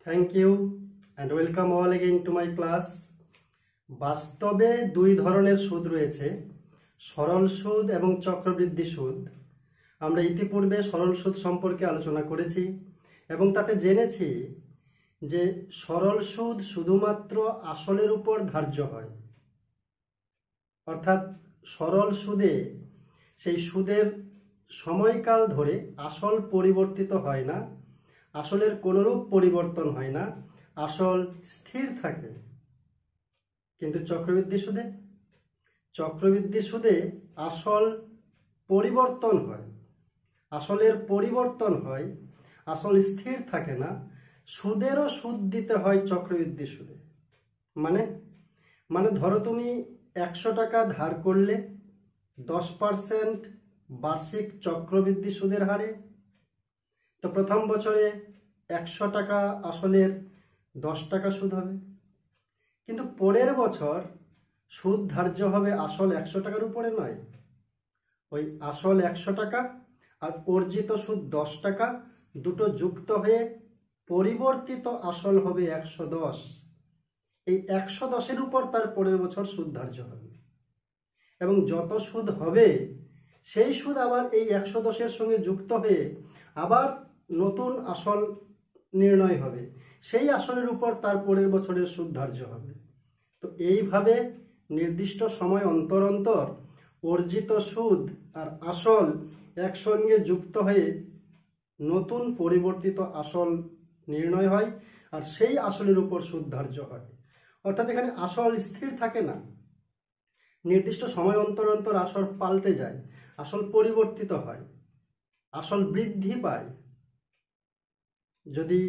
Thank you and welcome all again to my class. বাস্তবে দুই ধরনের সুদ রয়েছে, সরল সুদ এবং চক্রবৃদ্ধি সুদ। আমরা ইতিপূর্বে সরল সুদ সম্পর্কে আলোচনা করেছি এবং তাতে জেনেছি যে সরল সুদ শুধুমাত্র আসলের উপর ধার্য হয়, অর্থাৎ সরল সুদে সেই সুদের সময়কাল ধরে আসল পরিবর্তিত হয় না, আসলের কোনরূপ পরিবর্তন হয় না, আসল স্থির থাকে। কিন্তু চক্রবৃদ্ধি সুদে আসল পরিবর্তন হয়, আসলের পরিবর্তন হয়, আসল স্থির থাকে না। সুদেরও সুদ দিতে হয় চক্রবৃদ্ধি সুদে। মানে ধরো তুমি 100 টাকা ধার করলে 10% বার্ষিক চক্রবৃদ্ধি সুদের হারে, তো প্রথম বছরে 100 টাকা আসলের 10 টাকা সুদ হবে, কিন্তু পরের বছর সুদ ধার্য হবে আসল 100 টাকার উপরে নয়, ওই আসল 100 টাকা আর অর্জিত সুদ 10 টাকা দুটো যুক্ত হয়ে পরিবর্তিত আসল হবে 110। এই 110-এর উপর তার পরের বছর সুদ ধার্য হবে এবং যত সুদ হবে সেই সুদ আবার এই 110-এর সঙ্গে যুক্ত হয়ে আবার নতুন আসল নির্ণয় হবে, সেই আসলের উপর তার পরের বছরের সুদ ধার্য হবে। তো এইভাবে নির্দিষ্ট সময় অন্তর অন্তর অর্জিত সুদ আর আসল একসঙ্গে যুক্ত হয়ে নতুন পরিবর্তিত আসল নির্ণয় হয় আর সেই আসলের উপর সুদ ধার্য হয়। অর্থাৎ এখানে আসল স্থির থাকে না, নির্দিষ্ট সময় অন্তর অন্তর আসল পাল্টে যায়, আসল পরিবর্তিত হয়, আসল বৃদ্ধি পায়। যদি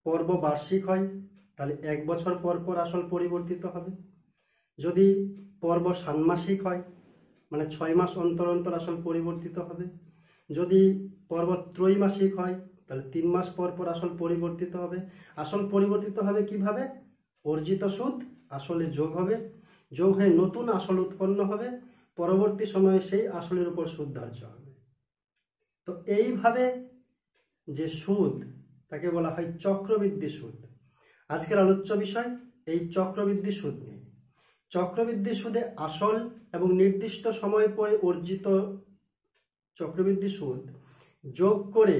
পর্ব বার্ষিক হয় তাহলে 1 বছর পর পর আসল পরিবর্তিত হবে। যদি পর্ব ষান্মাসিক হয় মানে 6 মাস অন্তর অন্তর আসল পরিবর্তিত হবে। যদি পর্ব ত্রৈমাসিক হয় তাহলে 3 মাস পর পর আসল পরিবর্তিত হবে। আসল পরিবর্তিত হবে কিভাবে? অর্জিত সুদ আসলে যোগ হবে, যোগ হয়ে নতুন আসল উৎপন্ন হবে, পরবর্তী সময়ে সেই আসলের উপর সুদ ধার্য হবে। তো এইভাবে যে সুদ তাকে বলা হয় চক্রবৃদ্ধি সুদ। আজকের আলোচ্য বিষয় এই চক্রবৃদ্ধি সুদ নিয়ে। চক্রবৃদ্ধি সুদে আসল এবং নির্দিষ্ট সময় পরে অর্জিত চক্রবৃদ্ধি সুদ যোগ করে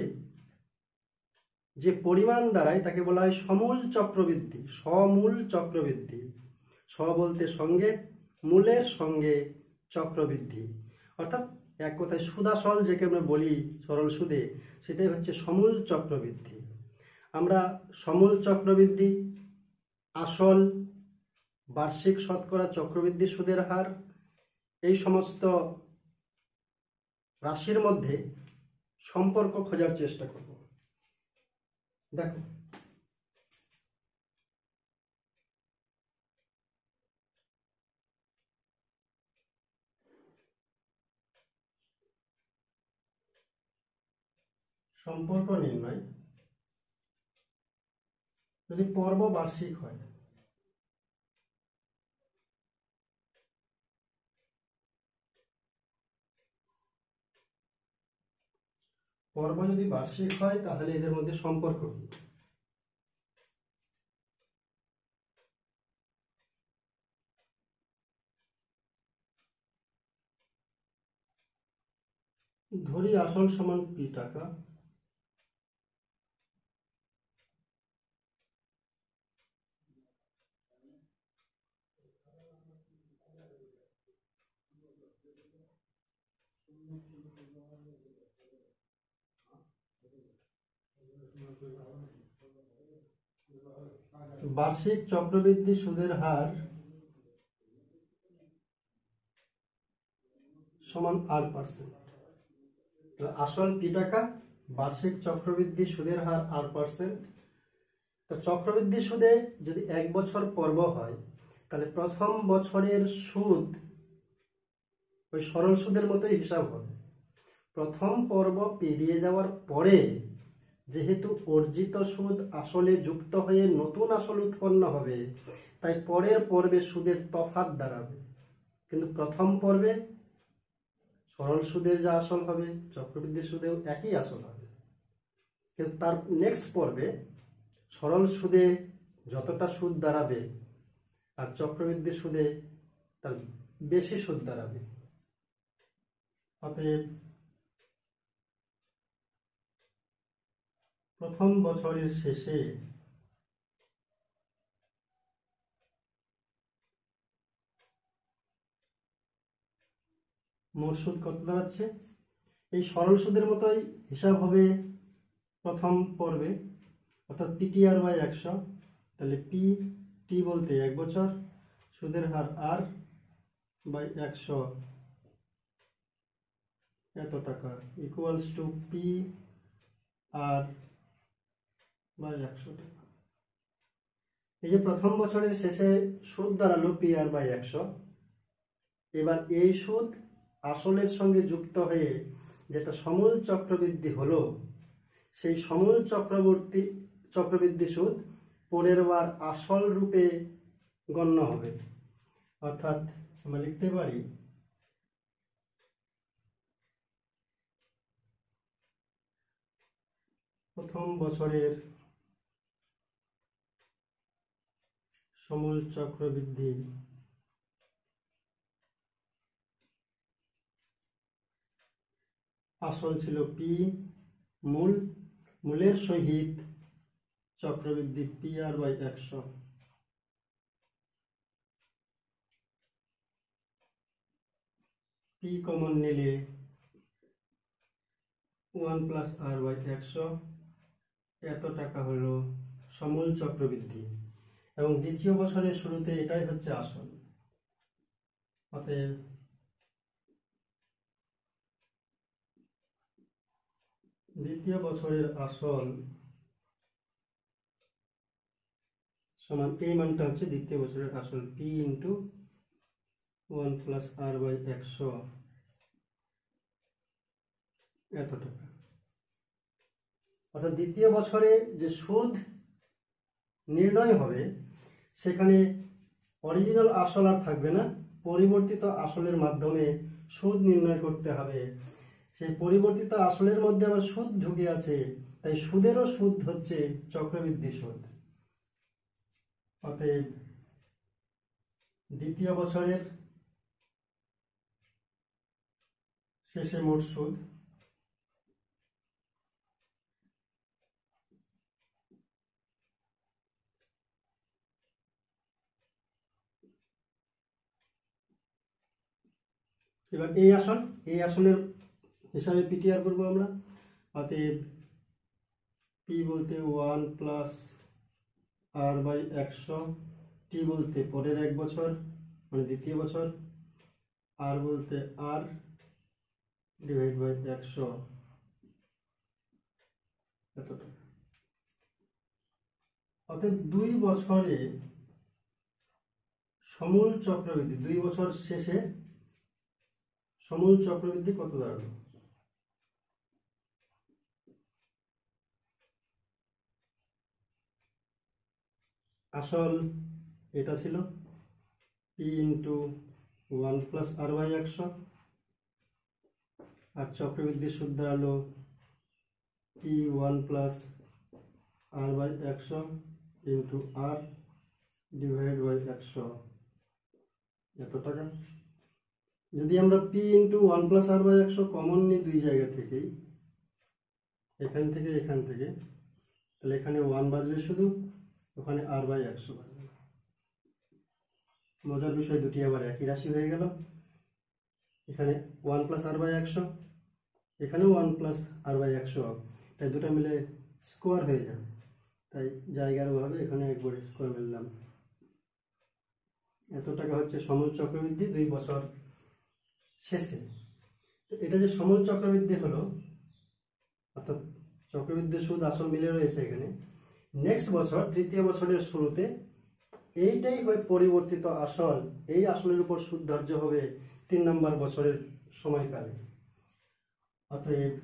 যে পরিমাণ দাঁড়ায় তাকে বলা হয় সমূল চক্রবৃদ্ধি, সমূল চক্রবৃদ্ধি। স বলতে সঙ্গে, মূলের সঙ্গে চক্রবৃদ্ধি, অর্থাৎ এক কথায় সুদাসল যেকে আমরা বলি সরল সুদে, সেটাই হচ্ছে সমূল চক্রবৃদ্ধি। আমরা সমূল চক্রবৃদ্ধি, আসল, বার্ষিক শতকরা চক্রবৃদ্ধি সুদের হার, এই সমস্ত রাশির মধ্যে সম্পর্ক খোঁজার চেষ্টা করব। দেখো, সম্পর্ক নির্ণয় যদি পর্ব বার্ষিক হয়, পর্ব যদি বার্ষিক হয় তাহলে এদের মধ্যে সম্পর্ক কি? ধরি আসল সমান পি টাকা, বার্ষিক চক্রবৃদ্ধি সুদের হার সমান 8%। আসল পি টাকা, বার্ষিক চক্রবৃদ্ধি সুদের হার 8%। তো চক্রবৃদ্ধি সুদে যদি 1 বছর পর্ব হয় তাহলে প্রথম বছরের সুদ ওই সরল সুদের মতোই হিসাব হবে। প্রথম পর্ব পেরিয়ে যাওয়ার পরে যেহেতু অর্জিত সুদ আসলে যুক্ত হয়ে নতুন আসল উৎপন্ন হবে, তাই পরের পর্বে সুদের তফাৎ দাঁড়াবে। কিন্তু প্রথম পর্বে সরল সুদের যা আসল হবে চক্রবৃদ্ধি সুদেও একই আসল হবে, কিন্তু তার নেক্সট পর্বে সরল সুদে যতটা সুদ দাঁড়াবে আর চক্রবৃদ্ধি সুদে তার বেশি সুদ দাঁড়াবে। অতএব প্রথম বছরের শেষে মোট সুদ কত দাঁড়াচ্ছে? এই সরল সুদের মতোই হিসাব হবে প্রথম পর্বে, অর্থাৎ পিটিআর বাই 100। তাহলে পি টি বলতে 1 বছর, সুদের হার আর বাই 100 এত টাকা equals to P R by 100 টাকা। এই যে প্রথম বছরের শেষে সুদ দাঁড়ালো পি আর বাই 100। এবার এই সুদ আসলের সঙ্গে যুক্ত হয়ে যেটা সমূল চক্রবৃদ্ধি হলো, সেই সমূল চক্রবৃদ্ধি সুদ পরের বার আসল রূপে গণ্য হবে। অর্থাৎ আমরা লিখতে পারি প্রথম বছরের সমূল চক্রবৃদ্ধি আসল ছিল পি, মূলের সহিত চক্রবৃদ্ধি P R by 100। P common নিলে 1 প্লাস আর বাই 100 এত টাকা হলো সমূল চক্রবৃদ্ধি, এবং দ্বিতীয় বছরের শুরুতে এটাই হচ্ছে আসল। অতএব দ্বিতীয় বছরের আসল সমান এই মানটা হচ্ছে দ্বিতীয় বছরের আসল, P into 1 plus R by 100 এত টাকা। অর্থাৎ দ্বিতীয় বছরে যে সুদ নির্ণয় হবে সেখানে অরিজিনাল আসল আর থাকবে না, পরিবর্তিত আসলের মাধ্যমে সুদ নির্ণয় করতে হবে। সেই পরিবর্তিত আসলের মধ্যে আবার সুদ ঢুকে আছে, তাই সুদেরও সুদ হচ্ছে চক্রবৃদ্ধি সুদ। অতএব দ্বিতীয় বছরের শেষে মোট সুদ এবার এই আসলের হিসাবে পিটিআর করবো আমরা। অতএব পি বলতে 1 প্লাস আর বাই 100, টি বলতে পরের 1 বছর মানে দ্বিতীয় বছর, আর বলতে আর ডিভাইড বাই 100 এত টাকা। অতএব 2 বছরে সমূল চক্রবৃদ্ধি, 2 বছর শেষে সমূল চক্রবৃদ্ধি কত দাঁড়ালো? আসল এটা ছিল P into 1 plus R by 100, আর চক্রবৃদ্ধি সুদ দাঁড়ালো P 1 plus R by 100 into R divide by 100 এত টাকা। যদি আমরা P into 1 plus R by 100 common নিই দুই জায়গা থেকেই, এখান থেকে এখান থেকে, তাহলে এখানে 1 বাজবে শুধু, ওখানে আর বাই 100 বাজবে। মজার বিষয় দুটি আবার একই রাশি হয়ে গেল। এখানে 1 প্লাস আর বাই 100, এখানেও 1 প্লাস আর বাই 100, তাই দুটো মিলে স্কোয়ার হয়ে যাবে, তাই জায়গার অভাবে এখানে একবারে স্কোয়ার মিললাম। এত টাকা হচ্ছে সমূল চক্রবৃদ্ধি 2 বছর শেষে। এটা যে সমূল চক্রবৃদ্ধি হলো, অর্থাৎ চক্রবৃদ্ধি সুদ আসল মিলে রয়েছে এখানে, নেক্সট বছর তৃতীয় বছরের শুরুতে এইটাই হয় পরিবর্তিত আসল, এই আসলের উপর সুদ ধার্য হবে 3 নম্বর বছরের সময়কালে। অতএব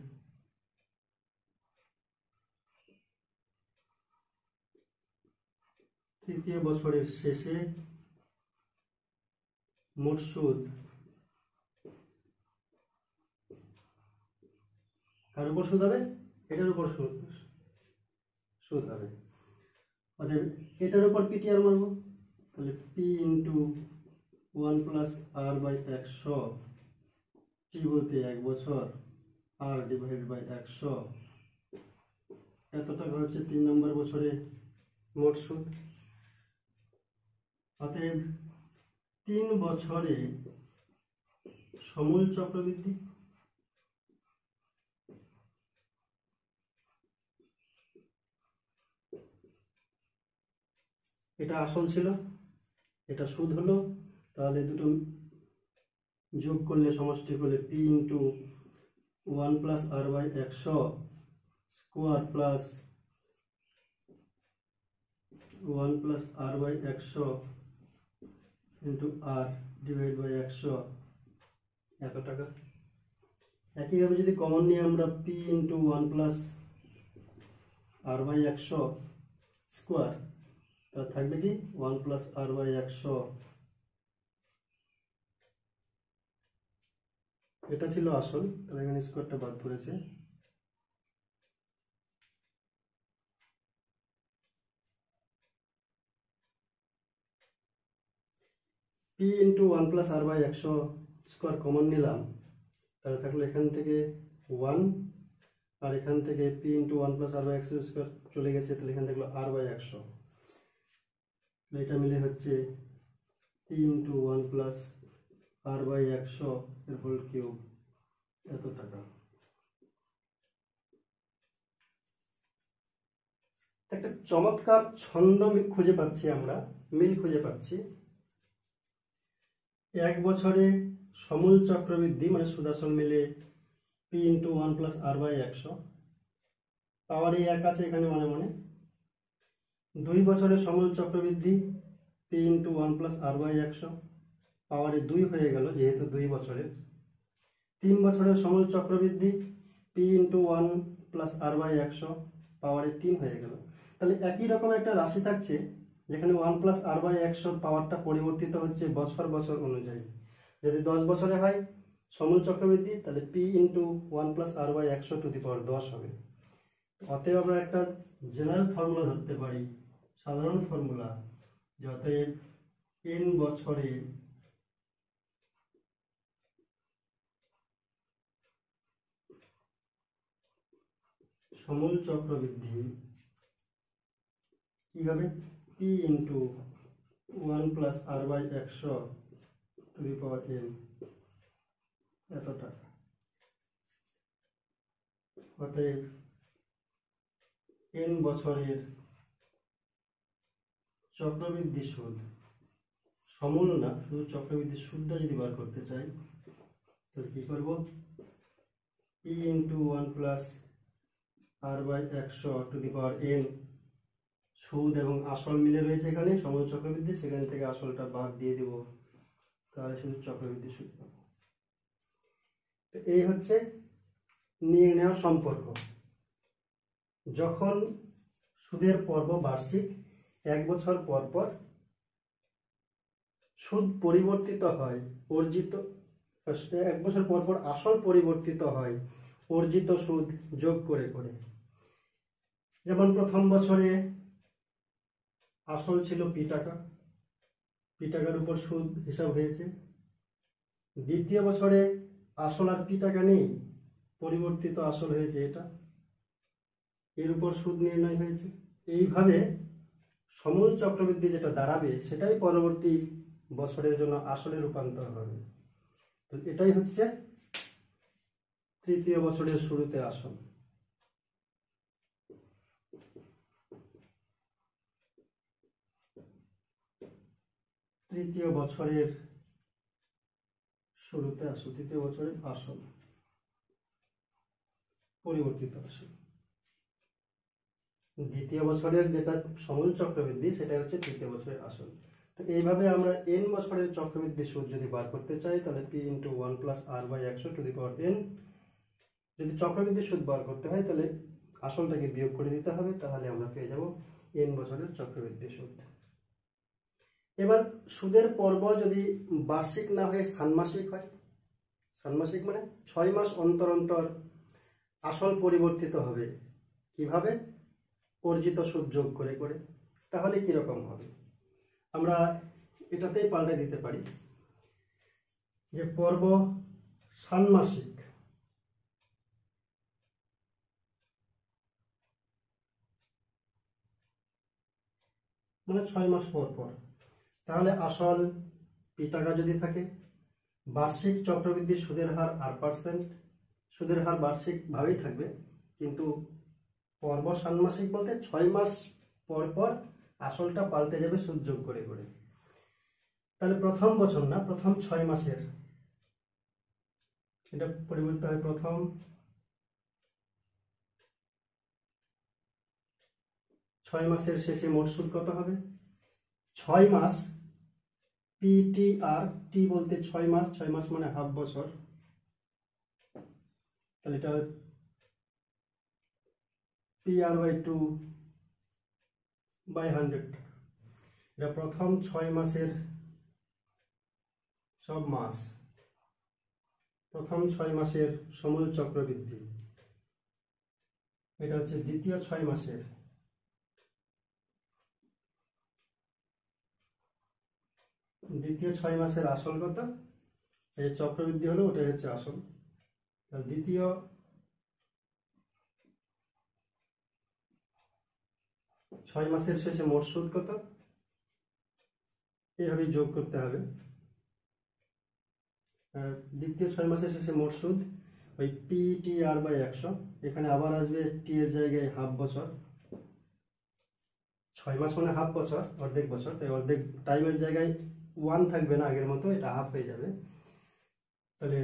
তৃতীয় বছরের শেষে মোট সুদ কার উপর সুদ হবে? এটার উপর সুদ হবে। অতএব এটার উপর পিটিআর মারবো, তাহলে P into 1 plus R by 100, T বলতে 1 বছর, আর ডিভাইড বাই 100, এত টাকা হচ্ছে 3 নম্বর বছরে মোট সুদ। অতএব 3 বছরে সমূল চক্রবৃদ্ধি, এটা আসল ছিল, এটা সুদ হলো, তাহলে দুটো যোগ করলে সমষ্টি করলে P into 1 plus R by 100 square plus 1 plus R by 100 into R divide by 100, এত টাকা। একইভাবে যদি কমন নিয়ে আমরা P into 1 plus R by 100 square, তাহলে থাকবে কি 1 প্লাস আর বাই 100, এটা ছিল আসল, তাহলে এখানে স্কোয়ারটা বাদ পড়েছে। P into 1 plus R by 100 square common নিলাম, তাহলে থাকলো এখান থেকে 1, আর এখান থেকে P into 1 plus R by 100 square চলে গেছে, তাহলে এখান থেকে আর বাই 100, এটা মিলে হচ্ছে P into 1 plus R by 100 এর হোল কিউব, এত টাকা। একটা চমৎকার ছন্দ খুঁজে পাচ্ছি আমরা, মিল খুঁজে পাচ্ছি। 1 বছরে সমূল চক্রবৃদ্ধি মানে সুদাসল মিলে P into 1 plus R by 100, পাওয়ারে 1 আছে এখানে মনে মনে। 2 বছরে সমূল চক্রবৃদ্ধি P into 1 plus R by 100, পাওয়ারে 2 হয়ে গেল যেহেতু 2 বছরের। 3 বছরের সমূল চক্রবৃদ্ধি P into 1 plus R by 100, পাওয়ারে 3 হয়ে গেল। তাহলে একই রকম একটা রাশি থাকছে যেখানে 1 প্লাস আর বাই 100 পাওয়ারটা পরিবর্তিত হচ্ছে বছর বছর অনুযায়ী। যদি 10 বছরে হয় সমূল চক্রবৃদ্ধি, তাহলে P into 1 plus R by 100 to the power 10 হবে। অতএব আমরা একটা জেনারেল ফর্মুলা ধরতে পারি, সাধারণ ফর্মুলা, যে অতএব n বছরে সমূল চক্রবৃদ্ধি কি হবে, P into 1 plus R by 100 to the power n, এত টাকা। অতএব n বছরের চক্রবৃদ্ধি সুদ, সমূল না শুধু চক্রবৃদ্ধি সুদটা যদি বার করতে চাই তাহলে কি করব, P into 1 plus R by 100 to the power n, সুদ এবং আসল মিলে রয়েছে এখানে সমূল চক্রবৃদ্ধি, সেখান থেকে আসলটা বাদ দিয়ে দেব, তাহলে শুধু চক্রবৃদ্ধি সুদ পাবো। এই হচ্ছে নির্ণেয় সম্পর্ক। যখন সুদের পর্ব বার্ষিক, 1 বছর পর পর সুদ পরিবর্তিত হয়, অর্জিত 1 বছর পর পর আসল পরিবর্তিত হয় অর্জিত সুদ যোগ করে করে। যেমন প্রথম বছরে আসল ছিল পি টাকা, পি টাকার উপর সুদ হিসাব হয়েছে। দ্বিতীয় বছরে আসল আর পি টাকা নেই, পরিবর্তিত আসল হয়েছে এটা, এর উপর সুদ নির্ণয় হয়েছে। এইভাবে সমূল চক্রবৃদ্ধি যেটা দাঁড়াবে সেটাই পরবর্তী বছরের জন্য আসলে রূপান্তর হবে। তো এটাই হচ্ছে তৃতীয় বছরের শুরুতে আসল। তৃতীয় বছরের শুরুতে আসল, তৃতীয় বছরের আসল, পরিবর্তিত আসল। দ্বিতীয় বছরের যেটা সমূল চক্রবৃদ্ধি সেটা হচ্ছে তৃতীয় বছরের আসল। তো এইভাবে আমরা n বছরের চক্রবৃদ্ধি সুদ যদি বার করতে চাই তাহলে p into 1 plus R by 100 to the power n, যদি চক্রবৃদ্ধি সুদ বার করতে হয় তাহলে আসলটাকে বিয়োগ করে দিতে হবে, তাহলে আমরা পেয়ে যাব n বছরের চক্রবৃদ্ধি সুদ। এবার সুদের পর্ব যদি বার্ষিক না হয়ে ষান্মাসিক হয়, ষান্মাসিক মানে 6 মাস অন্তর অন্তর আসল পরিবর্তিত হবে। কিভাবে? অর্জিত সুদ যোগ করে করে। তাহলে কিরকম হবে? আমরা এটাতেই পাল্টে দিতে পারি যে পর্ব ষান্মাসিক মানে 6 মাস পর পর, তাহলে আসল পি টাকা যদি থাকে, বার্ষিক চক্রবৃদ্ধি সুদের হার 8%, সুদের হার বার্ষিক ভাবেই থাকবে, কিন্তু পর্ব ষান্মাসিক বলতে 6 মাস পর পর আসলটা পাল্টে যাবে সুদ যোগ করে করে। তাহলে প্রথম বছর না, প্রথম 6 মাসের এটা পরিবর্তিত হয়। প্রথম 6 মাসের শেষে মোট সুদ কত হবে? 6 মাস পিটিআর, টি বলতে 6 মাস, 6 মাস মানে হাফ বছর, তাহলে এটা PR/2 বাই 100। এটা প্রথম 6 মাসের সব মাস, প্রথম 6 মাসের সমূল চক্রবৃদ্ধি। এটা হচ্ছে দ্বিতীয় 6 মাসের, দ্বিতীয় 6 মাসের আসল কত? এই চক্রবৃদ্ধি হলো, ওটাই হচ্ছে আসল। তাহলে দ্বিতীয় 6 মাসের শেষে মোট সুদ কত? এইভাবে যোগ করতে হবে। দ্বিতীয় 6 মাসের শেষে মোট সুদ ওই PTR/100, এখানে আবার আসবে টি এর জায়গায় হাফ বছর। 6 মাস মানে হাফ বছর, অর্ধেক বছর, তাই অর্ধেক টাইমের জায়গায় 1 থাকবে না আগের মতো, এটা হাফ হয়ে যাবে। তাহলে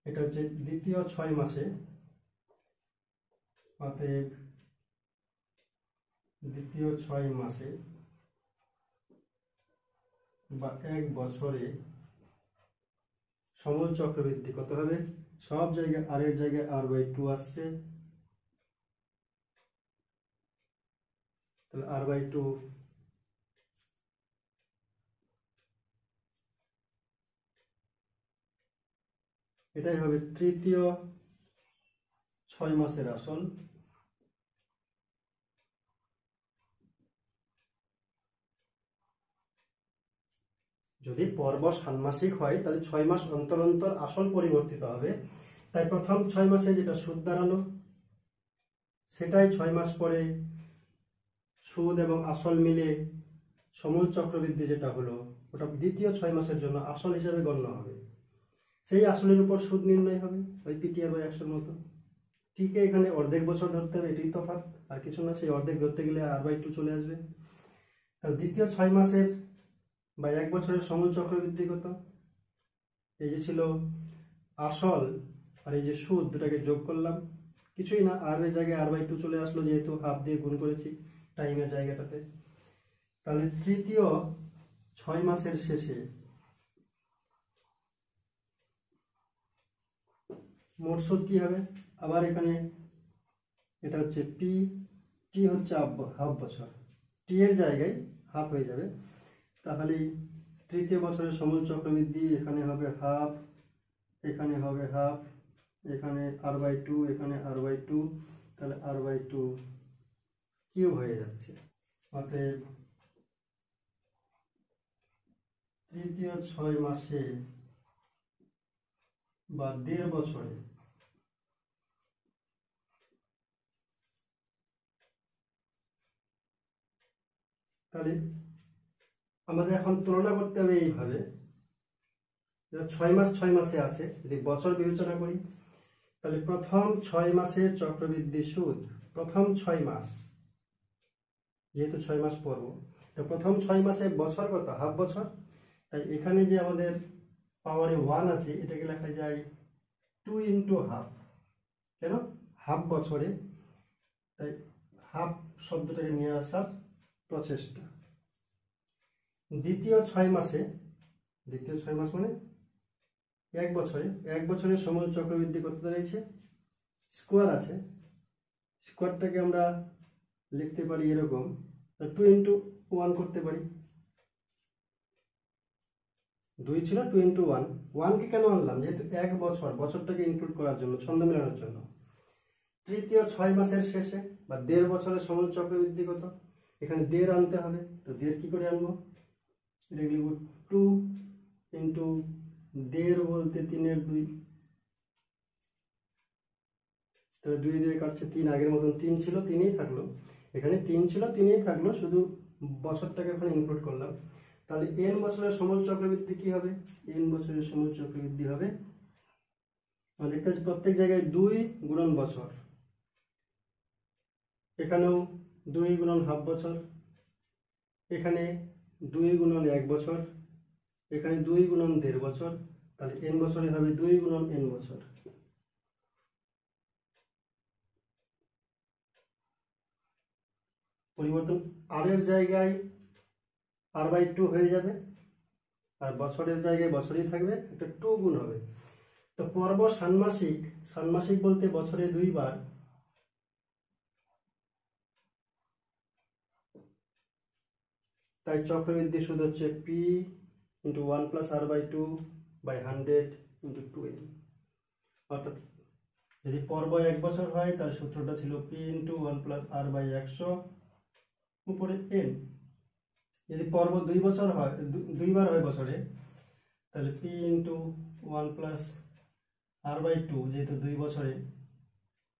এটা হচ্ছে দ্বিতীয় 6 মাসে, অতএব দ্বিতীয় 6 মাসে বা 1 বছরে সমূল চক্রবৃদ্ধি কত হবে? সব জায়গায় আর এর জায়গায় R/2 আসছে, তাহলে R/2 এটাই হবে তৃতীয় 6 মাসের আসল। যদি পর্ব ষান্মাসিক হয় তাহলে 6 মাস অন্তর অন্তর আসল পরিবর্তিত হবে, তাই প্রথম 6 মাসে যেটা সুদ দাঁড়ালো সেটাই 6 মাস পরে সুদ এবং আসল মিলে সমূল চক্রবৃদ্ধি যেটা হলো ওটা দ্বিতীয় 6 মাসের জন্য আসল হিসাবে গণ্য হবে। সেই আসলের উপর সুদ নির্ণয় হবে ওই PTR/100 মতো। টিকে এখানে অর্ধেক বছর ধরতে হবে, এটাই তফাৎ, আর কিছু না। সেই অর্ধেক ধরতে গেলে R/2 চলে আসবে। তাহলে দ্বিতীয় 6 মাসের বা 1 বছরের সমূল চক্রবৃদ্ধি কত? এই যে ছিল আসল আর এই যে সুদ, দুটাকে যোগ করলাম, কিছুই না, আর এর জায়গায় R/2 চলে আসলো, যেহেতু হাফ দিয়ে গুণ করেছি টাইমের জায়গাটাতে। তাহলে তৃতীয় 6 মাসের শেষে মোট সুদ কি হবে? আবার এখানে এটা হচ্ছে পি, টি হচ্ছে হাফ বছর, টি এর জায়গায় হাফ হয়ে যাবে। তাহলে তৃতীয় বছরের সমূল চক্রবৃদ্ধি এখানে হবে হাফ, এখানে হবে হাফ, এখানে R/2, এখানে R/2, তাহলে R/2 কিউব হয়ে যাচ্ছে। অতএব তৃতীয় 6 মাসে বা 1.5 বছরে তাহলে আমাদের এখন তুলনা করতে হবে এইভাবে, 6 মাস 6 মাসে আছে, যদি বছর বিবেচনা করি তাহলে প্রথম 6 মাসের চক্রবৃদ্ধি সুদ, প্রথম 6 মাস, যেহেতু 6 মাস পর্ব, তো প্রথম 6 মাসে বছর কত? হাফ বছর। তাই এখানে যে আমাদের পাওয়ারে 1 আছে, এটাকে লেখা যায় 2 × হাফ। কেন? হাফ বছরে, তাই হাফ শব্দটাকে নিয়ে আসার প্রচেষ্টা। দ্বিতীয় 6 মাসে, দ্বিতীয় 6 মাস মানে 1 বছরে, 1 বছরের সমূল চক্রবৃদ্ধি কত দাঁড়িয়েছে? স্কোয়ার আছে, স্কোয়ারটাকে আমরা লিখতে পারি এরকম, 2 × 1 করতে পারি। 2 ছিল, 2 × 1, 1 কে কেন আনলাম? যেহেতু 1 বছর, বছরটাকে ইনক্লুড করার জন্য, ছন্দ মেলানোর জন্য। তৃতীয় 6 মাসের শেষে বা 1.5 বছরের সমুল চক্রবৃদ্ধি কত, এখানে 1.5 আনতে হবে। তো 1.5 কি করে আনবো, এটা লিখব 2 ইন্টু 1.5 বলতে 3 2, তাহলে 2 2 কাটছে 3, আগের মতন 3 ছিল 3ই থাকলো, এখানে 3 ছিল 3ই থাকলো, শুধু বছরটাকে এখন ইনক্লুড করলাম। তাহলে n বছরের সমুল চক্রবৃদ্ধি কি হবে, n বছরের সমুল চক্রবৃদ্ধি হবে, আমরা দেখতে পাচ্ছি প্রত্যেক জায়গায় 2 গুণন বছর, এখানেও 2 গুণন হাফ বছর, এখানে 2 গুণন 1 বছর, এখানে 2 গুণন 1.5 বছর, তাহলে n বছরে হবে 2 গুণন n বছর। পরিবর্তন r এর জায়গায় r/2 হয়ে যাবে, আর বছরের জায়গায় বছরই থাকবে, একটা 2 গুণ হবে। তো পর্ব ষান্মাসিক, ষান্মাসিক বলতে বছরে 2 বার, তাই চক্রবৃদ্ধি সুদ হচ্ছে p into 1 plus r/2 by 100 into 2n। অর্থাৎ যদি পর্ব 1 বছর হয় তাহলে সূত্রটা ছিল p ইন্টু 1 প্লাস r/100 উপরে n। যদি পর্ব 2 বছর হয়, 2 বার হয় বছরে, তাহলে p ইন্টু 1 প্লাস r/2, যেহেতু 2 বছরে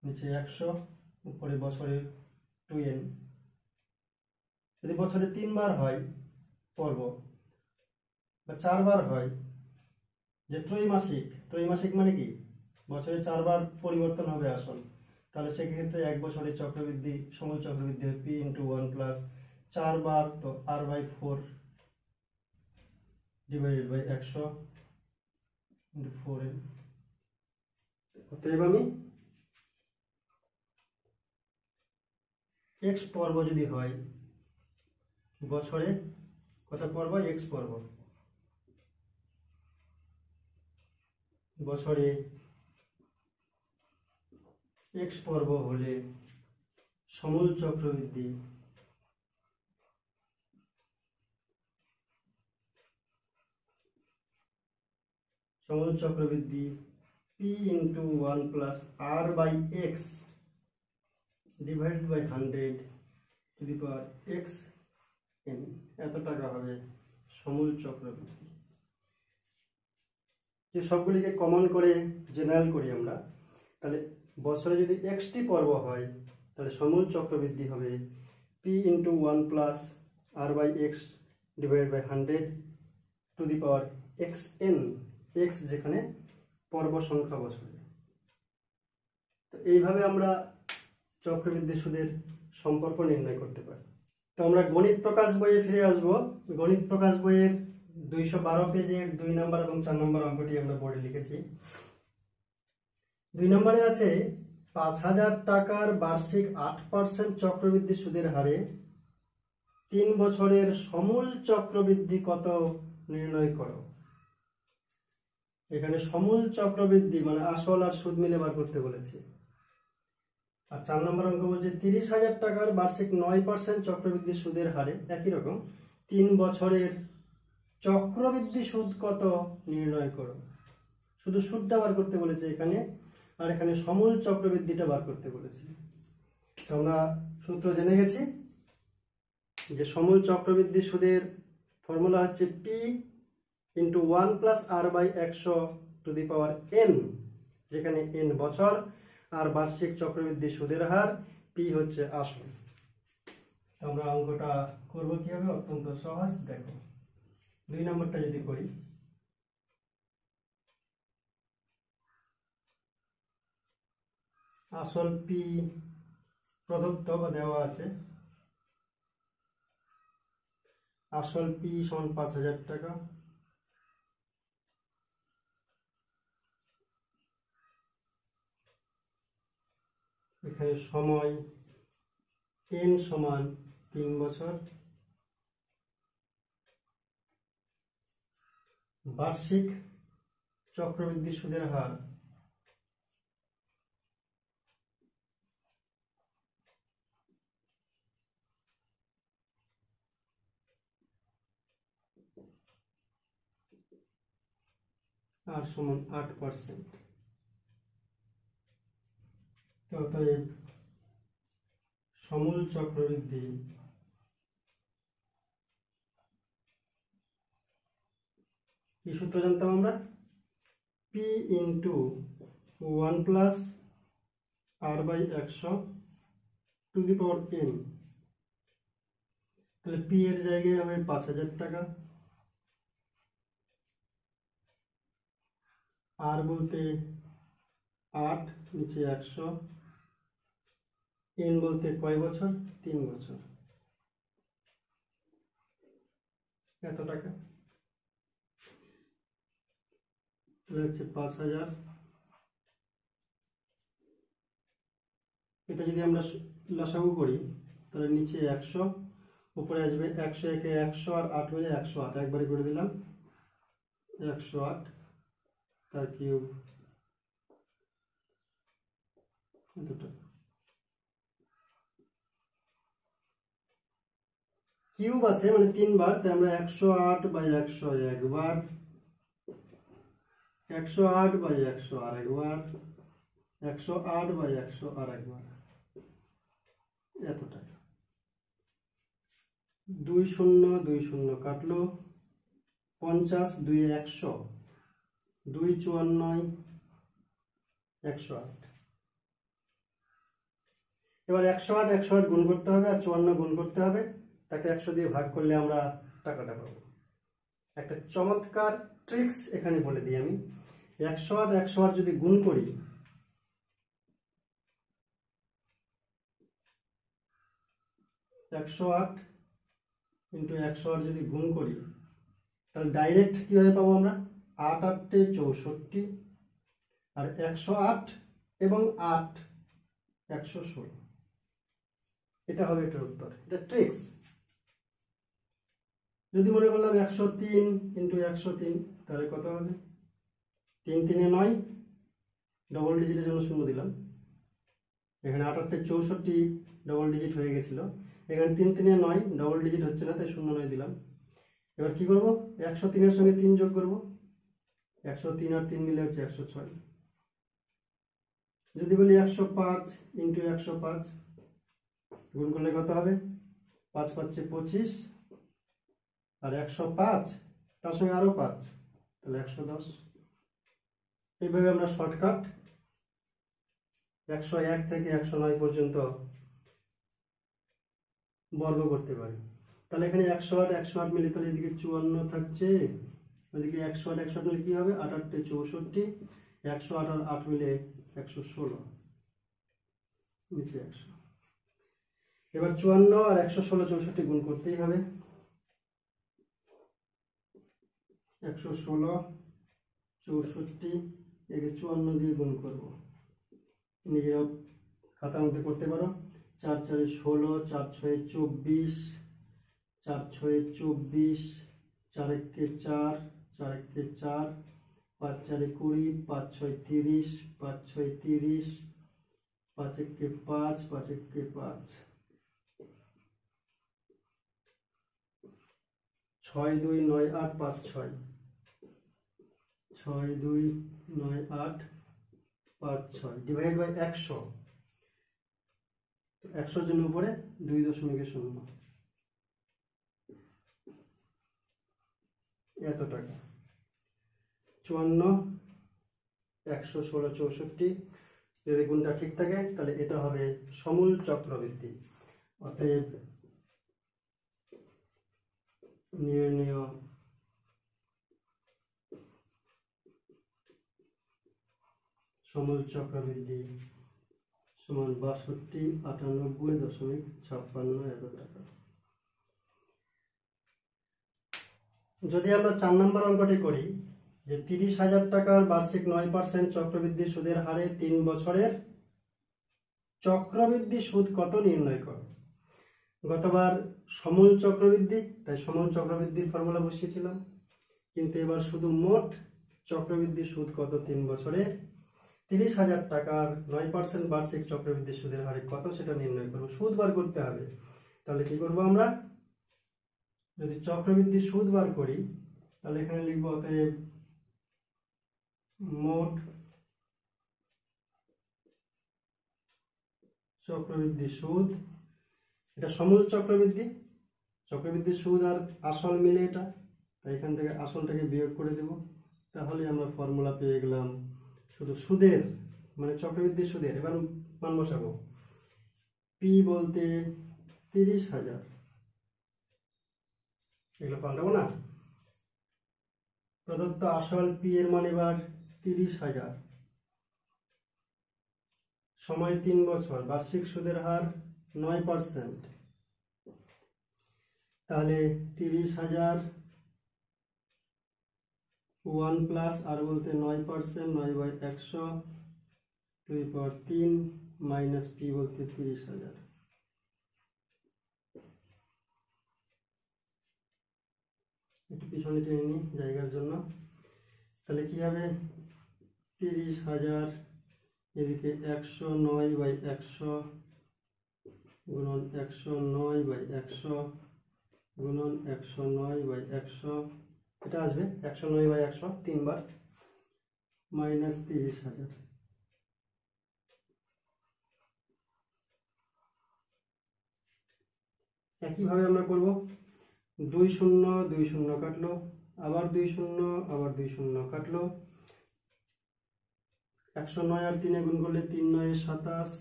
নিচে 100 উপরে বছরে 2n। যদি বছরে 3 বার হয় পর্ব বা 4 বার হয়, যে ত্রৈমাসিক, ত্রৈমাসিক মানে কি বছরে 4 বার পরিবর্তন হবে আসল, তাহলে সেক্ষেত্রে 1 বছরে চক্রবৃদ্ধি সমুল চক্রবৃদ্ধি হবে p ইন্টু 1 প্লাস 4 বার, তো r/4 divided by 100 into 4n। অতএব আমি x পর্ব যদি হয় বছরে, কটা পর্ব, x পর্ব, বছরে x পর্ব হলে সমুল চক্রবৃদ্ধি p into 1 plus r/x divided by 100 to the power x n, এত টাকা হবে সমুল চক্রবৃদ্ধি। যে সবগুলিকে কমন করে জেনারেল করি আমরা, তাহলে বছরে যদি xটি পর্ব হয় তাহলে সমুল চক্রবৃদ্ধি হবে p into 1 plus r/x divided by 100 to the power xn, x যেখানে পর্ব সংখ্যা বছরে। তো এইভাবে আমরা চক্রবৃদ্ধি সুদের সম্পর্ক নির্ণয় করতে পারি। তো আমরা গণিত প্রকাশ বইয়ে ফিরে আসব। গণিত প্রকাশ বইয়ের 212 পেজের 2 নম্বর এবং 4 নম্বর অঙ্কটি আমরা বোর্ডে লিখেছি। 2 নম্বরে আছে 5000 টাকার বার্ষিক 8% চক্রবৃদ্ধি সুদের হারে 3 বছরের সমূল চক্রবৃদ্ধি কত নির্ণয় করো। এখানে সমূল চক্রবৃদ্ধি মানে আসল আর সুদ মিলে বার করতে বলেছে। আর 4 নম্বর অঙ্ক বলছে 30,000 টাকার বার্ষিক 9% চক্রবৃদ্ধি সুদের হারে, একই রকম 3 বছরের চক্রবৃদ্ধি সুদ কত নির্ণয় করো। শুধু সুদটা বার করতে বলেছে এখানে, আর এখানে সমূল চক্রবৃদ্ধিটা বার করতে বলেছে। তো আমরা সূত্র জেনে গেছি যে সমূল চক্রবৃদ্ধি সুদের ফর্মুলা হচ্ছে p into 1 plus r/100 two the power n, যেখানে n বছর আর বার্ষিক চক্রবৃদ্ধি সুদের হার p হচ্ছে আসল। আমরা অঙ্কটা করব কিভাবে, অত্যন্ত সহজ। দেখো 2 নম্বরটা যদি করি, আসল p প্রদত্ত বা দেওয়া আছে, আসল p সমান 5000 টাকা, এখানে সময় n সমান 3 বছর, বার্ষিক চক্রবৃদ্ধি সুদের হার 8%। অতএব সমূল চক্রবৃদ্ধি কি সূত্র জানতাম আমরা? P into 1 plus r by 100 to the power n। তাহলে পি এর জায়গায় হবে 5000 টাকা, আর বলতে 8, নিচে 100, n বলতে কয় বছর? 3 বছর। এত টাকা তাহলে হচ্ছে 5000। এটা যদি আমরা লসাগু করি তাহলে নিচে 100, উপরে আসবে 100 একে 100 আর 8 মিলে 108, একবারে করে দিলাম 108 তার কিউব। এতটা কিউব আছে মানে 3 বার, তাই আমরা 108 বাই 100 একবার, 108 বাই 100 আর একবার, 108 বাই 100 আর একবার। এত টাকা। 2 শূন্য 2 শূন্য কাটলো, 50 2 100, 2 54 108। এবার 108 108 গুণ করতে হবে আর 54 গুণ করতে হবে, তাকে 100 দিয়ে ভাগ করলে আমরা টাকাটা পাবো। একটা চমৎকার ট্রিক্স এখানে বলে দিই আমি। 108 108 যদি গুণ করি, 108 ইন্টু 108 যদি গুণ করি তাহলে ডাইরেক্ট কিভাবে পাবো আমরা? 8 8 64 আর 108 এবং 8 116। এটা হবে এটার উত্তর। এটা ট্রিক্স। যদি মনে করলাম 103 ইন্টু 103 তাহলে কত হবে? 3 3 9, ডবল ডিজিটের জন্য শূন্য দিলাম। এখানে 8 8 64 ডবল ডিজিট হয়ে গেছিল, এখানে 3 3 9 ডবল ডিজিট হচ্ছে না, তাই 0 9 দিলাম। এবার কি করব? 103 এর সঙ্গে 3 যোগ করব, 103 আর 3 মিলে হচ্ছে 106। যদি বলি 105 ইন্টু 105 গুণ করলে কত হবে? 5 5 25 আর 105 তার সঙ্গে আরো 5, তাহলে 110। এইভাবে আমরা শর্টকাট 101 থেকে 109 পর্যন্ত বর্গ করতে পারি। তাহলে এখানে 108 108 মিলে তাহলে এদিকে 54 থাকছে, ওইদিকে 108 108 মিলে কি হবে? 8 8 64, 108 আর 8 মিলে 116, নিচে 100। এবার 54 আর 116 64 গুণ করতেই হবে। 116 64 একে 54 দিয়ে গুণ করব, নিজেরাও খাতার মধ্যে করতে পারো। 4 4 16, 4 6 24, 4 6 24, 4 1 4, 4 1 4, 5 4 20, 5 6 30, 5 6 30, 5 1 5, 5 1 5, 6 2 9 8 5 6, 6 2 9 8 5 6 ডিভাইড বাই 100। 100 জন্য উপরে 2.0। এত টাকা। 54 116 64, যদি গুণটা ঠিক থাকে তাহলে এটা হবে সমূল চক্রবৃদ্ধি। অতএব নির্ণেয় সমূল চক্রবৃদ্ধি সমান 62 98.56 এত টাকা। যদি আমরা 4 নম্বর অঙ্কটি করি যে 30,000 টাকার বার্ষিক 9% চক্রবৃদ্ধি সুদের হারে 3 বছরের চক্রবৃদ্ধি সুদ কত নির্ণয় করো। গতবার সমূল চক্রবৃদ্ধি, তাই সমূল চক্রবৃদ্ধির ফর্মুলা বসিয়েছিলাম, কিন্তু এবার শুধু মোট চক্রবৃদ্ধি সুদ কত 3 বছরে। 30,000 টাকার 9% বার্ষিক চক্রবৃদ্ধি সুদের হারে কত সেটা নির্ণয় করবো। সুদ বার করতে হবে। তাহলে কি করবো আমরা? যদি চক্রবৃদ্ধি সুদ বার করি তাহলে এখানে লিখবো অতএব মোট চক্রবৃদ্ধি সুদ এটা সমূল চক্রবৃদ্ধি, চক্রবৃদ্ধির সুদ আর আসল মিলে এটা, তাই এখান থেকে আসলটাকে বিয়োগ করে দেব, তাহলে আমরা ফর্মুলা পেয়ে গেলাম শুধু সুদের মানে চক্রবৃদ্ধি সুদের। এবার মান বসাবো। পি বলতে 30,000, এগুলো পাল্টাবো না। প্রদত্ত আসল পি এর মান এবার 30,000, সময় 3 বছর, বার্ষিক সুদের হার 9%। তাহলে 30,000 1 প্লাস আর বলতে 9%, 9/100 two the power 3 minus P বলতে 30,000। একটু পিছনে টেনে নিই জায়গার জন্য। তাহলে কি হবে, 30,000 এদিকে 109/100 গুণন 109/100 গুণন 109/100, এটা আসবে 109/100 তিনবার, মাইনাস 30,000। একইভাবে আমরা করব, 2 শূন্য 2 শূন্য কাটলো, আবার 2 শূন্য আবার 2 শূন্য কাটলো, 109 আর 3 গুণ করলে 3 9 27,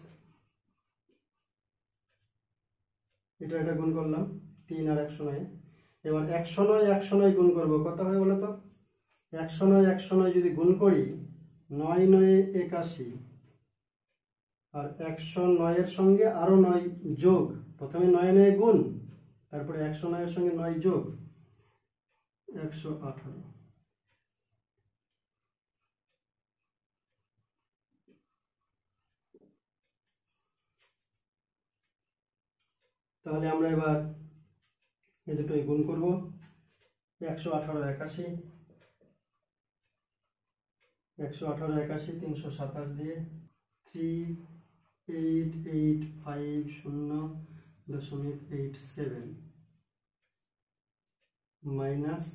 এটা গুণ করলাম 3 আর 109। এবার 109 109 গুণ করব, কত হয় বলো তো? 109 109 যদি গুণ করি 9 9 81, আর 109 এর সঙ্গে আরো 9 যোগ, প্রথমে 9 9 গুণ, তারপরে 109 এর সঙ্গে 9 যোগ 118। তাহলে আমরা এবার এই দুটোই গুণ করব, 118 81, 118 81 327 দিয়ে 3885.87 মাইনাস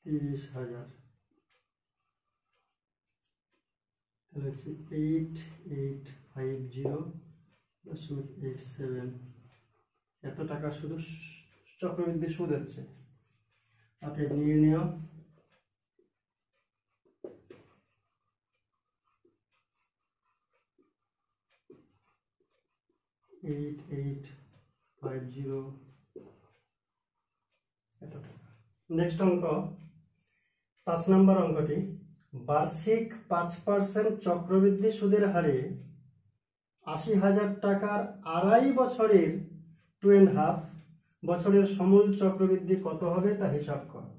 30,000, তাহলে হচ্ছে 8850.87। এত টাকা শুধু চক্রবৃদ্ধি সুদ হচ্ছে। অতএব নির্ণেয় নেক্সট অঙ্ক 5 নম্বর অঙ্কটি, বার্ষিক 5% চক্রবৃদ্ধি সুদের হারে 80,000 টাকার 2.5 বছরের 2.5 বছরের সমূল চক্রবৃদ্ধি কত হবে তা হিসাব করো।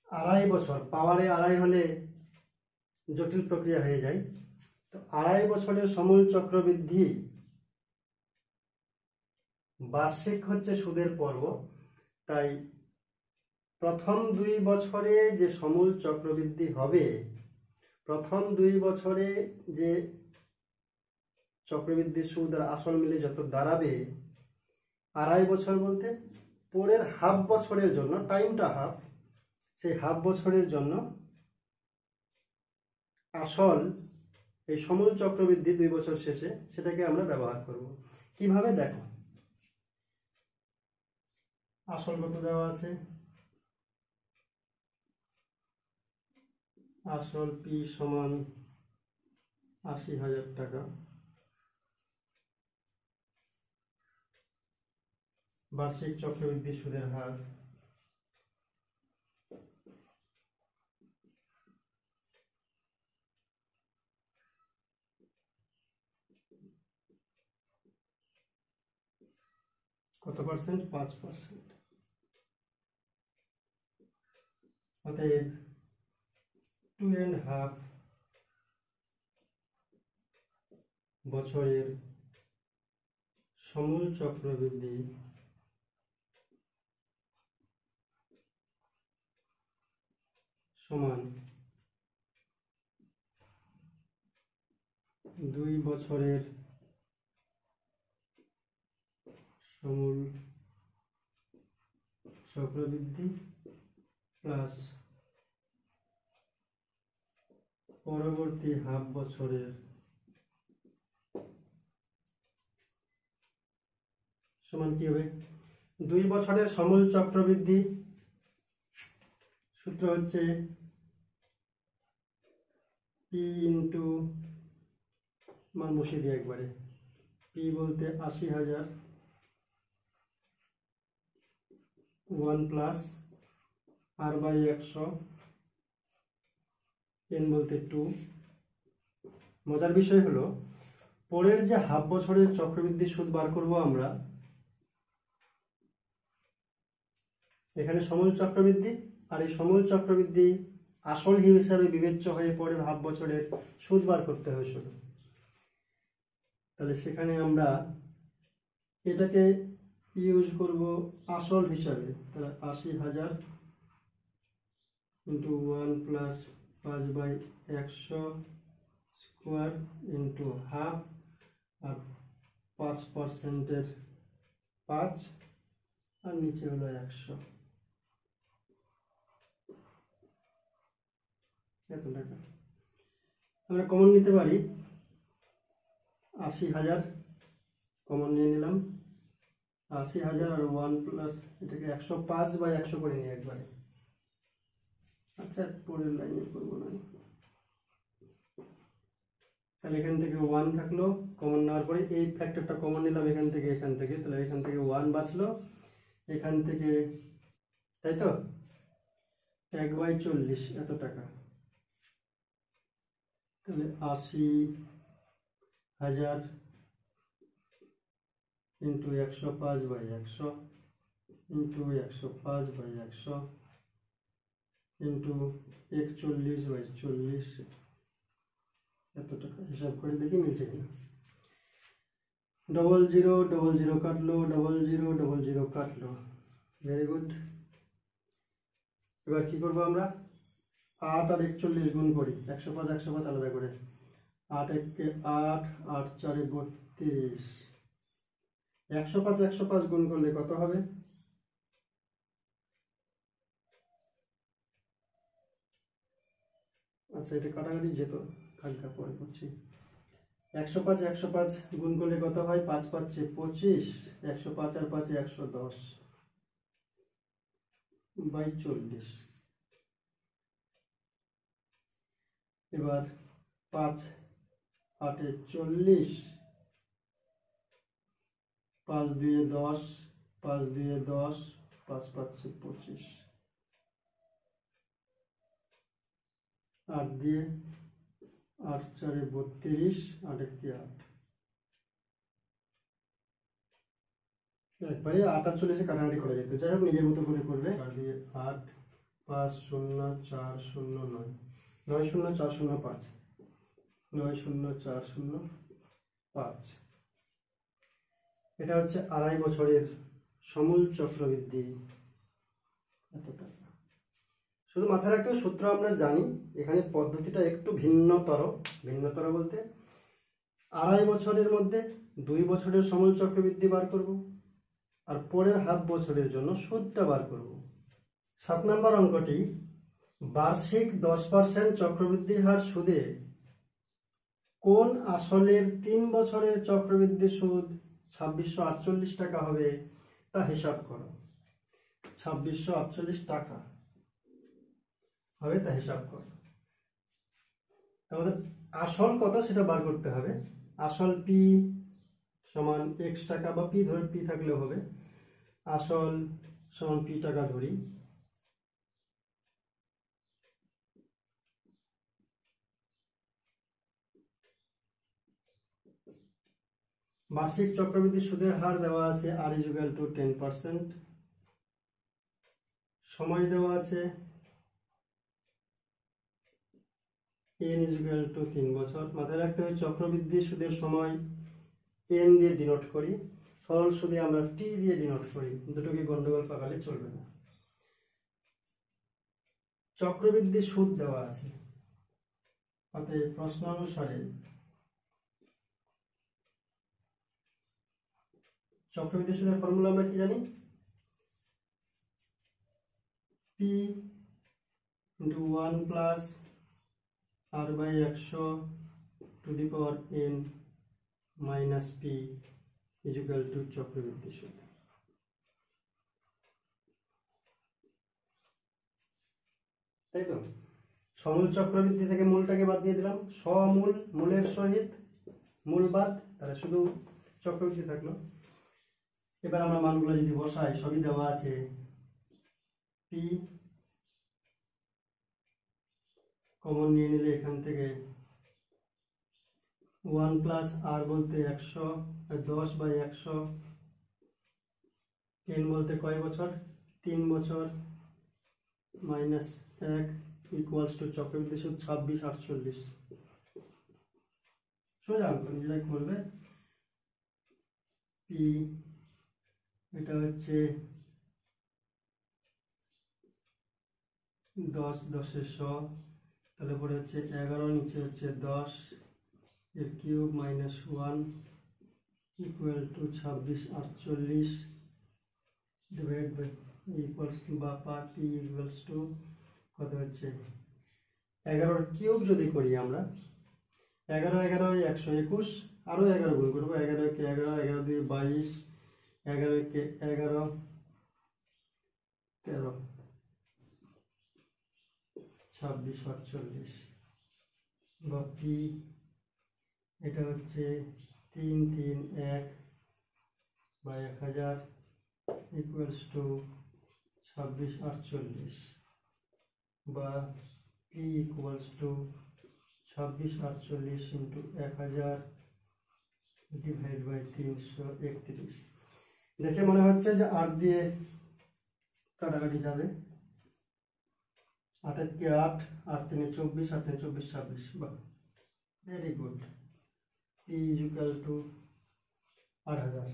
2.5 বছর, পাওয়ারে 2.5 হলে জটিল প্রক্রিয়া হয়ে যায়, তো 2.5 বছরের সমূল চক্রবৃদ্ধি, বার্ষিক হচ্ছে সুদের পর্ব, তাই প্রথম 2 বছরে যে সমূল চক্রবৃদ্ধি হবে, প্রথম 2 বছরে যে চক্রবৃদ্ধি সুদ আর আসল মিলে যত দাঁড়াবে, 2.5 বছর বলতে পরের হাফ বছরের জন্য, টাইমটা হাফ, সেই হাফ বছরের জন্য আসল এই সমূল চক্রবৃদ্ধি 2 বছর শেষে সেটাকে আমরা ব্যবহার করব। কিভাবে দেখো, আসল কত দেওয়া আছে, আসল পি সমান 80,000 টাকা, বার্ষিক চক্রবৃদ্ধি সুদের হার কত পার্সেন্ট? 5%। অতএব 2.5 বছরের সমূল চক্রবৃদ্ধি সমান 2 বছরের সমূল চক্রবৃদ্ধি প্লাস পরবর্তী হাফ বছরের সমান কি হবে 2 বছরের সমূল চক্রবৃদ্ধি সূত্র হচ্ছে পি ইন্টু মান বসিয়ে দিই একবারে পি বলতে 80,000 1 প্লাস আর বাই 100 এন বলতে 2। মজার বিষয় হলো পরের যে হাফ বছরের চক্রবৃদ্ধি সুদ বার করব আমরা, এখানে সমূল চক্রবৃদ্ধি, আর এই সমূল চক্রবৃদ্ধি আসল হিসাবে বিবেচ্য হয়ে পরের হাফ বছরের সুদ বার করতে হবে শুধু। তাহলে সেখানে আমরা এটাকে ইউজ করব আসল হিসাবে। তাহলে 80,000 into 1 plus 5/100 square into half আর 5%-এর 5 আর নিচে হলো 100, এত টাকা। আমরা কমন নিতে পারি 80,000 কমন নিয়ে নিলাম, 80,000 আর 1 প্লাস এটাকে 105/100 করে নিই একবারে। আচ্ছা পরের লাইনে করবো না, তাহলে এখান থেকে 1 থাকলো কমন নেওয়ার পরে এই ফ্যাক্টরটা কমন নিলাম এখান থেকে, তাহলে এখান থেকে 1 বাঁচলো, এখান থেকে তাই তো 1/40 এত টাকা। তাহলে 80,000 ইন্টু 105/100 ইন্টু 105/100 ইন্টু 41/40 এত টাকা। হিসাব করে দেখি মিলছে কিনা। 0000 কাটলো, 0000 কাটলো, ভেরি গুড। এবার কি করবো আমরা 8 আর 41 গুণ করি, 105 105 আলাদা করে, 8 1 8 8 4 32, 105 105 গুণ করলে কত হবে? আচ্ছা এটা কাটাকাটি যেত, থাকা পরে করছি। 105 105 গুণ করলে কত হয়? 5 5 25, 105 আর 5 110/40। এবার 5 8 40, 5 2 10, 5 2 10, 5 5 25, 8 দিয়ে 8 4 32, 8 1 8, একবারে 8 আর 40 কাটাকাটি করা যেত, যাই হোক নিজের মতো করে করবে। 8 দিয়ে 8 5 0 4 0 9 9 0 4 0 5 9 0 4 0 5। এটা হচ্ছে আড়াই বছরের সমূল চক্রবৃদ্ধি এত টাকা। শুধু মাথায় রাখতে হবে সূত্র আমরা জানি, এখানে পদ্ধতিটা একটু ভিন্নতর বলতে আড়াই বছরের মধ্যে 2 বছরের সমূল চক্রবৃদ্ধি বার করব আর পরের হাফ বছরের জন্য সুদটা বার করব। 7 নম্বর অঙ্কটি বার্ষিক 10% চক্রবৃদ্ধি হার সুদে কোন আসলের 3 বছরের চক্রবৃদ্ধি সুদ 2648 টাকা হবে তা হিসাব করো। 2648 টাকা হবে তা হিসাব করো। আমাদের আসল কত সেটা বার করতে হবে। আসল পি সমান x টাকা, বা পি ধরে পি থাকলেও হবে, আসল সমান পি টাকা ধরি। বার্ষিক চক্রবৃদ্ধি সুদের হার দেওয়া আছে r = 10%, সময় দেওয়া আছে n = 3 বছর। মাথায় রাখতে হবে চক্রবৃদ্ধি সুদের সময় n দিয়ে ডিনোট করি, সরল সুদে আমরা t দিয়ে ডিনোট করি, দুটোকে গন্ডগোল পাকালে চলবে না। চক্রবৃদ্ধি সুদ দেওয়া আছে, অতএব প্রশ্ন অনুসারে চক্রবৃদ্ধি সুদের ফর্মুলা আমরা কি জানি? p × 1 plus r/100 two the power n minus p equal to চক্রবৃদ্ধি সুদ। তাই তো, সমূল চক্রবৃদ্ধি থেকে মূলটাকে বাদ দিয়ে দিলাম, সমূল মূলের সহিত মূল বাদ, তাহলে শুধু চক্রবৃদ্ধি থাকলো। এবার আমরা মানগুলো যদি বসাই, সবই দেওয়া আছে। পি কমন নিয়ে নিলে এখান থেকে 1 প্লাস আর বলতে 100, 10/100, n বলতে কয় বছর, 3 বছর, -1 ইকুয়ালস টু চক্রবৃদ্ধি সুদ 2648। সোজা অঙ্ক, নিজেরাই করবে। পি এটা হচ্ছে 10, 10-এর 100, তাহলে পরে হচ্ছে 11, নিচে হচ্ছে 10 এর cube -1 equal to 2648 divide by equals to বা পি ইকুয়ালস টু কত হচ্ছে 11-এর কিউব যদি করি আমরা, 11 11 121, আরো 11 গুণ করবো, 11 কে 11, 11 2 22, 11 কে 11 13, 2648 বা পি এটা হচ্ছে 331/1000 ইকুয়ালস টু 2648 বা P equals to 2648 into 1000 divide by 331। দেখে মনে হচ্ছে যে 8 দিয়ে কাটাকাটি যাবে, 8 কে 8, 8 3 24, 8 3 24 26, বাহ, very good. P equal to 8000,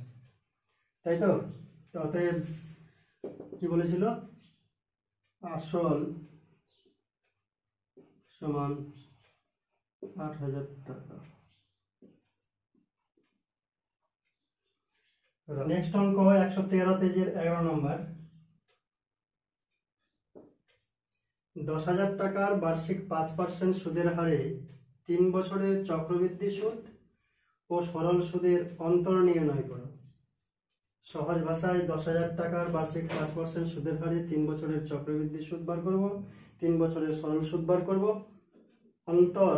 তাই তো। অতএব কি বলেছিল, আসল সমান 8000 টাকা। নেক্সট অঙ্ক 113 পেজের 11 নম্বর। 10,000 টাকার বার্ষিক 5% সুদের হারে 3 বছরের চক্রবৃদ্ধি সুদ ও সরল সুদের অন্তর নির্ণয় করো। সহজ ভাষায় 10,000 টাকার বার্ষিক 5% সুদের হারে 3 বছরের চক্রবৃদ্ধি সুদ বার করব, 3 বছরের সরল সুদ বার করব, অন্তর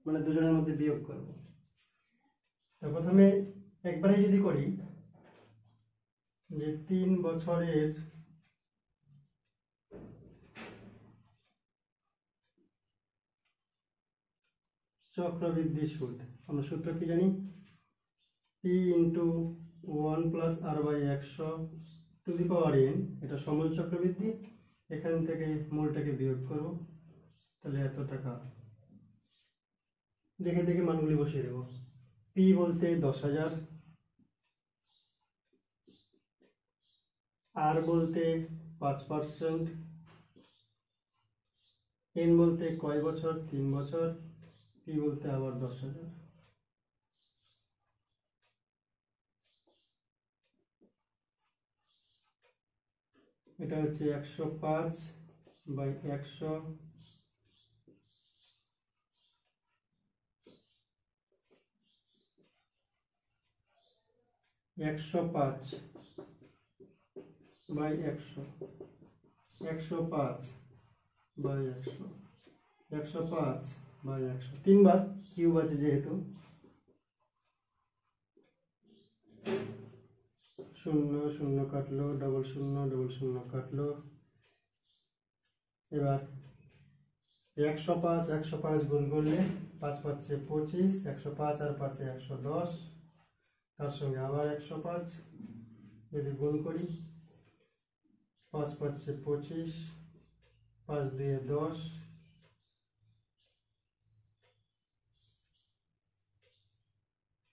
মানে দুজনের মধ্যে বিয়োগ করব। তো প্রথমে একবারে যদি করি যে 3 বছরের চক্রবৃদ্ধি সুদ, আমরা সূত্র কি জানি, P into 1 plus R by 100 to the power n, এটা সমূল চক্রবৃদ্ধি, এখান থেকে মূলটাকে বিয়োগ করব, তাহলে এত টাকা। দেখে দেখে মানগুলি বসিয়ে দেব। পি বলতে 10,000, আর বলতে 5%, n বলতে কয় বছর, 3 বছর, পি বলতে আবার 10,000। এটা হচ্ছে 105/100 105/100 105/100 105/100 তিনবার কিউব আছে যেহেতু, 0 0 কাটলো, 0 0 0 কাটলো। এবার 105 গুণ করলে 5 পাচ্ছে 25, 105 আর 5 110, তার সঙ্গে আবার 105 যদি গুণ করি, 5 পাচ্ছে 25, 5 2 10,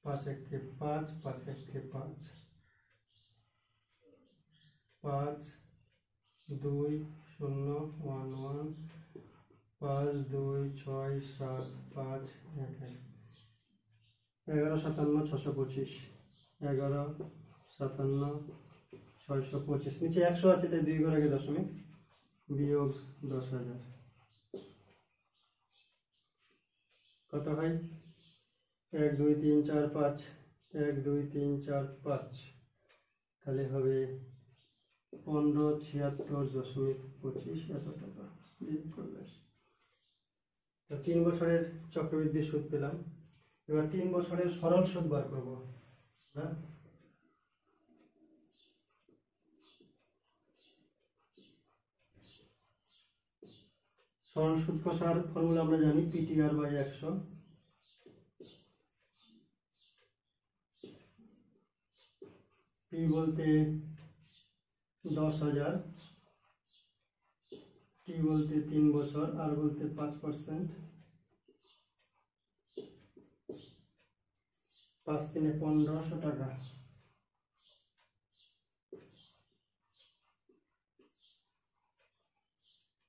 5 1 5, 5 1 5, 5 2 0 1 1, 5 2 6 7 5 1 1, 11 57 625, 11 57 625, নিচে 100 আছে তাই 2 ঘর আগে দশমিক, বিয়োগ 10,000 কত হয়, 1 2 3 4 5, 1 2 3 4 5 তাহলে হবে 1576.25 এত টাকা বিয়োগ করলে। তো 3 বছরের চক্রবৃদ্ধি সুদ পেলাম। এবার 3 বছরের সরল সুদ বার করব না। সরল সুদ কষার ফর্মুলা আমরা জানি PTR/100। P বলতে 10,000, T বলতে 3 বছর, R বলতে 5%, 5 3 1500 টাকা।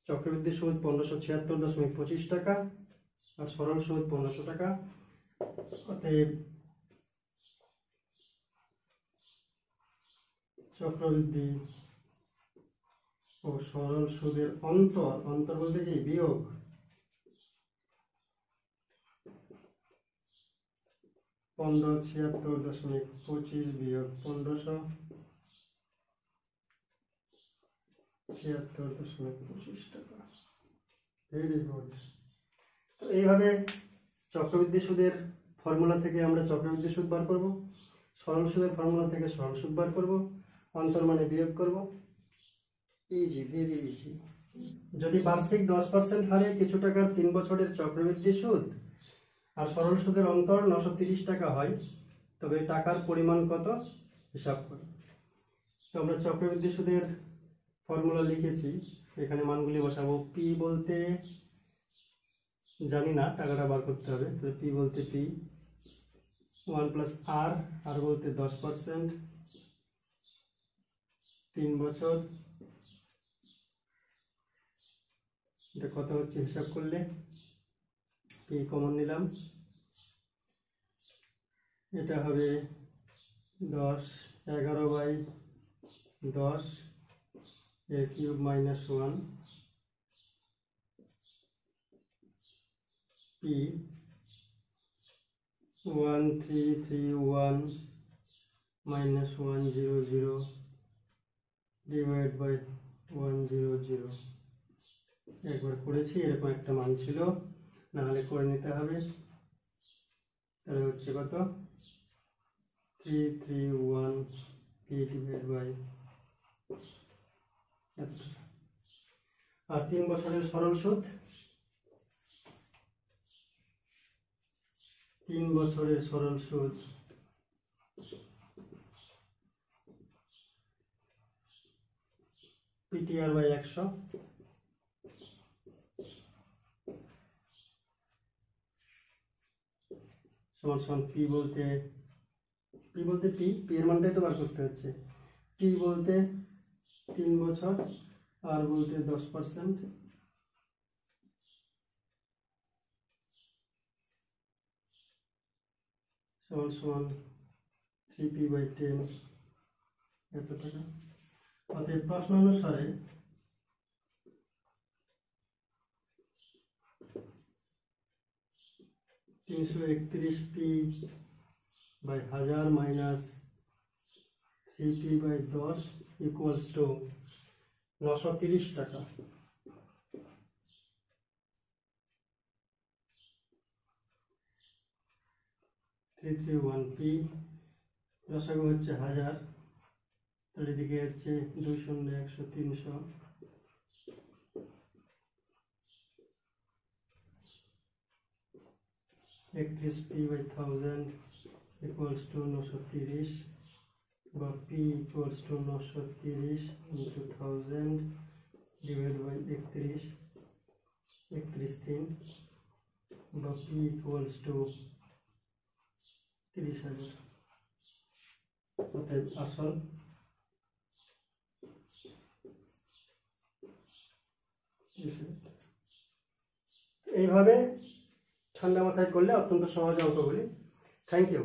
চক্রবৃদ্ধি সুদ 1576.25 টাকা আর সরল সুদ 1500 টাকা। অতএব চক্রবৃদ্ধি ও সরল সুদের অন্তর বলতে কি বিয়োগ 1576.25 বিয়োগ 1576.25 টাকা। Very good. তো এইভাবে চক্রবৃদ্ধি সুদের ফর্মুলা থেকে আমরা চক্রবৃদ্ধি সুদ বার করব, সরল সুদের ফর্মুলা থেকে সরল সুদ বার করব, অন্তর মানে বিয়োগ করব। Easy, very easy. যদি বার্ষিক 10% হারে কিছু টাকার 3 বছরের চক্রবৃদ্ধি সুদ আর সরল সুদের অন্তর 930 টাকা হয়, তবে টাকার পরিমাণ কত হিসাব করো। তো আমরা চক্রবৃদ্ধি সুদের ফর্মুলা লিখেছি, এখানে মানগুলি বসাবো। পি বলতে জানি না, টাকাটা বার করতে হবে। তো পি বলতে পি 1 প্লাস আর বলতে 10%, 3 বছর, এটা কত হচ্ছে হিসাব করলে পি কমন নিলাম, এটা হবে 10 11/10 এর cube minus 1 P 1331 minus 100 divided by 100। একবার করেছি, এরকম একটা মান ছিল, না হলে করে নিতে হবে। তাহলে হচ্ছে কত 331 p divided by। আর 3 বছরের সরল সুদ, 3 বছরের সরল সুদ PTR/100 সমান পি বলতে পি এর মানটাই তো বার করতে হচ্ছে। টি বলতে 3 বছর, আর বলতে 10%, সমান 3p/10 এত টাকা। অতএব প্রশ্ন অনুসারে (331p/1000 minus 3p/10 equals to 930 টাকা। 331p লসাগু হচ্ছে 1000, তাহলে এদিকে হচ্ছে 2 শূন্য 100 300, 31p/1000 equals to 930, বা p equals to 930 into 1000 divided by 31 3, বা p equals to 30,000। অতএব আসল এইভাবে ঠান্ডা মাথায় করলে অত্যন্ত সহজ অঙ্কগুলি। Thank you.